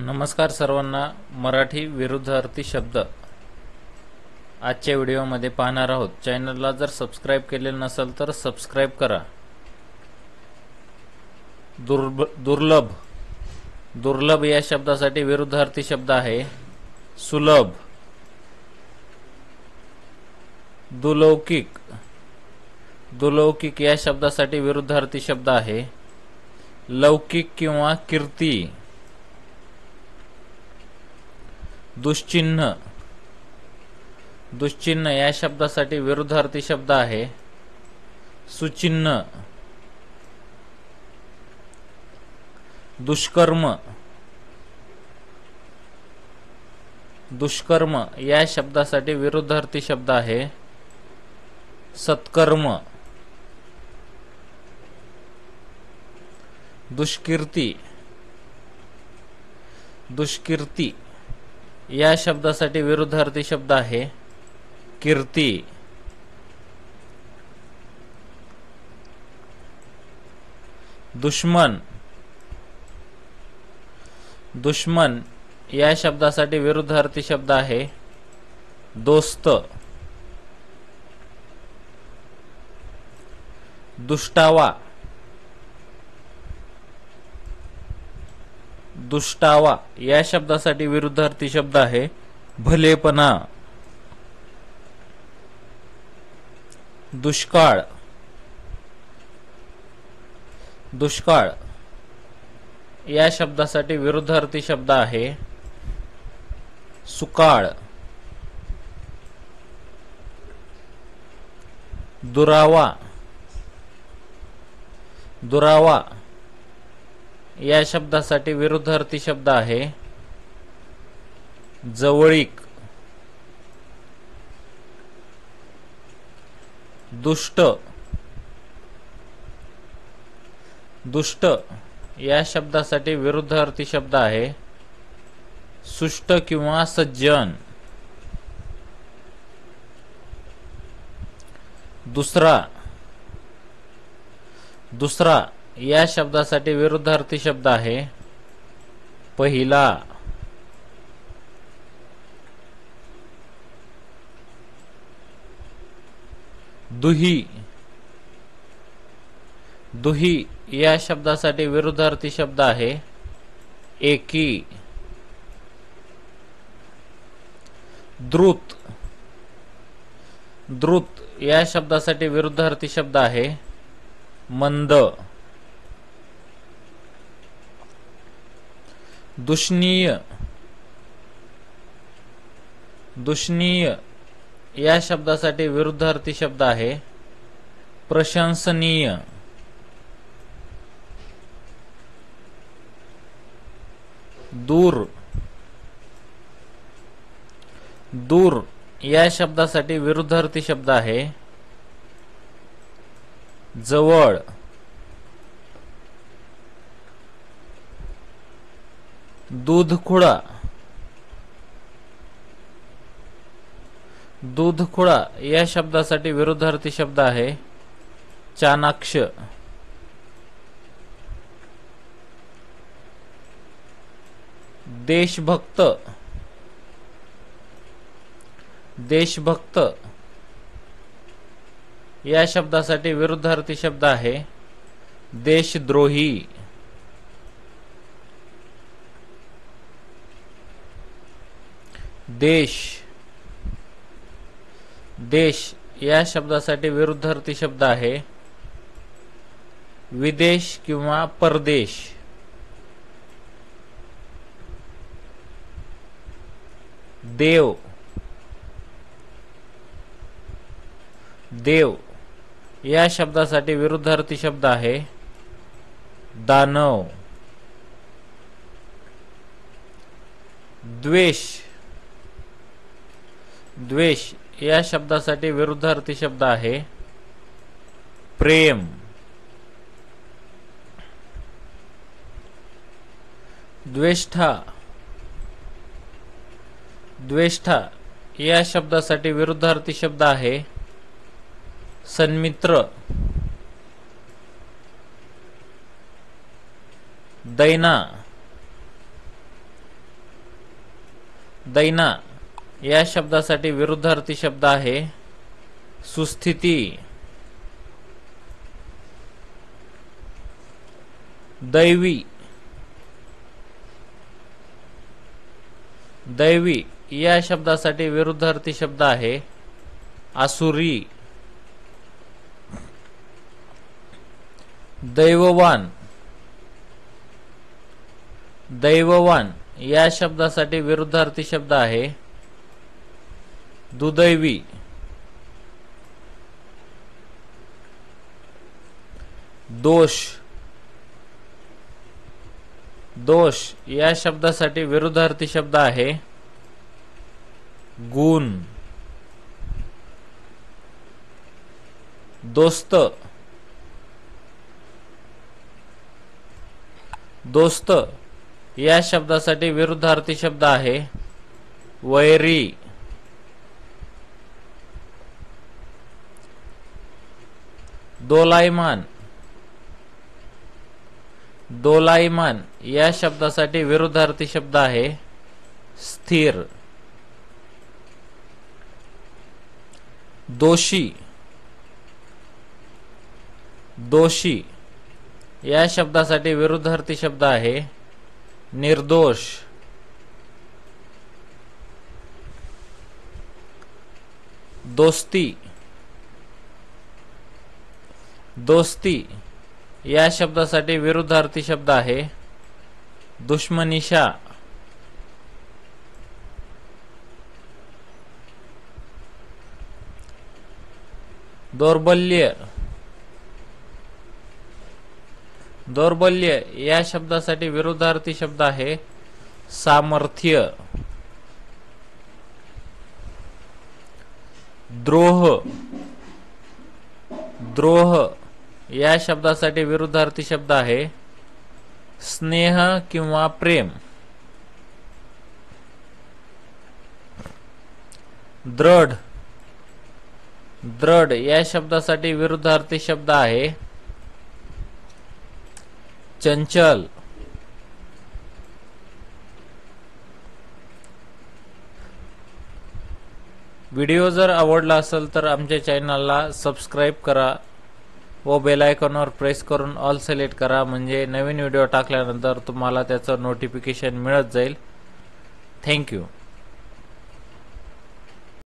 नमस्कार सर्वांना. मराठी विरुद्धार्थी शब्द आजच्या व्हिडिओमध्ये पाहणार आहोत. चॅनलला जर सबस्क्राइब केलेलं नसेल तर सबस्क्राइब करा. दुर्लभ. दुर्लभ या शब्दासाठी विरुद्धार्थी शब्द आहे सुलभ. दुलौकिक. दुलौकिक या शब्दासाठी विरुद्धार्थी शब्द आहे लौकिक किंवा कीर्ती. दुश्चिन्ह. दुश्चिन्ह या शब्दासाठी विरुद्धार्थी शब्द आहे सुचिन्ह. दुष्कर्म. दुष्कर्म या शब्दासाठी विरुद्धार्थी शब्द आहे सत्कर्म. दुष्कीर्ती. दुष्कीर्ती या शब्दासाठी विरुद्धार्थी शब्द आहे कीर्ती. दुश्मन. दुश्मन या शब्दासाठी विरुद्धार्थी शब्द आहे दोस्त. दुष्टावा. दुष्टावा या शब्दासाठी विरुद्धार्थी शब्द आहे भलेपणा. दुष्काळ. दुष्काळ या शब्दासाठी विरुद्धार्थी शब्द आहे सुकाळ. दुरावा. दुरावा या शब्दासाठी विरुद्धार्थी शब्द आहे जवळीक. दुष्ट. दुष्ट या शब्दासाठी विरुद्धार्थी शब्द आहे सुष्ट किंवा सज्जन. दुसरा. दुसरा या शब्दासाठी विरुद्धार्थी शब्द आहे पहिला. दुही. दुही या शब्दासाठी विरुद्धार्थी शब्द आहे एकी. द्रुत. द्रुत या शब्दासाठी विरुद्धार्थी शब्द आहे मंद. दुष्णीय. दुष्णीय या शब्दासाठी विरुद्धार्थी शब्द आहे प्रशंसनीय. दूर. दूर या शब्दासाठी विरुद्धार्थी शब्द आहे जवळ. दूधखुळा. दूधखुळा या शब्दासाठी विरुद्धार्थी शब्द आहे चाणाक्ष. देशभक्त. देशभक्त या शब्दासाठी विरुद्धार्थी शब्द आहे देशद्रोही. देश. देश या शब्दासाठी विरुद्धार्थी शब्द आहे विदेश किंवा परदेश. देव. देव या शब्दासाठी विरुद्धार्थी शब्द आहे दानव. द्वेष. द्वेष या शब्दासाठी विरुद्धार्थी शब्द आहे प्रेम. द्वेष्टा. द्वेष्टा या शब्दासाठी विरुद्धार्थी शब्द आहे सन्मित्र. दैना. दैना या शब्दासाठी विरुद्धार्थी शब्द आहे सुस्थिती. दैवी, दैवी या शब्दासाठी विरुद्धार्थी शब्द आहे आसुरी. दैववान, दैववान या शब्दासाठी विरुद्धार्थी शब्द आहे दुदैवी. दोष, दोष या शब्दासाठी विरुद्धार्थी शब्द आहे गुण. दोस्त, दोस्त या शब्दासाठी विरुद्धार्थी शब्द आहे वैरी. दोलायमान, दोलायमान या शब्दासाठी विरुद्धार्थी शब्द आहे स्थिर. दोषी, दोषी या शब्दासाठी विरुद्धार्थी शब्द आहे निर्दोष. दोस्ती, दोस्ती या शब्दासाठी विरुद्धार्थी शब्द आहे दुश्मनीशा. दौर्बल्य, दौर्बल्य या शब्दासाठी विरुद्धार्थी शब्द आहे सामर्थ्य. द्रोह, द्रोह या शब्दासाठी विरुद्धार्थी शब्द आहे स्नेह किंवा प्रेम. दृढ, दृढ या शब्दासाठी विरुद्धार्थी शब्द आहे चंचल. व्हिडिओ जर आवडला असेल तर आमच्या चॅनलला सबस्क्राईब करा व बेल आयकॉनवर प्रेस करून ऑल सिलेक्ट करा, म्हणजे नवीन व्हिडिओ टाकल्यानंतर तुम्हाला त्याचं नोटिफिकेशन मिळत जाईल. थँक्यू.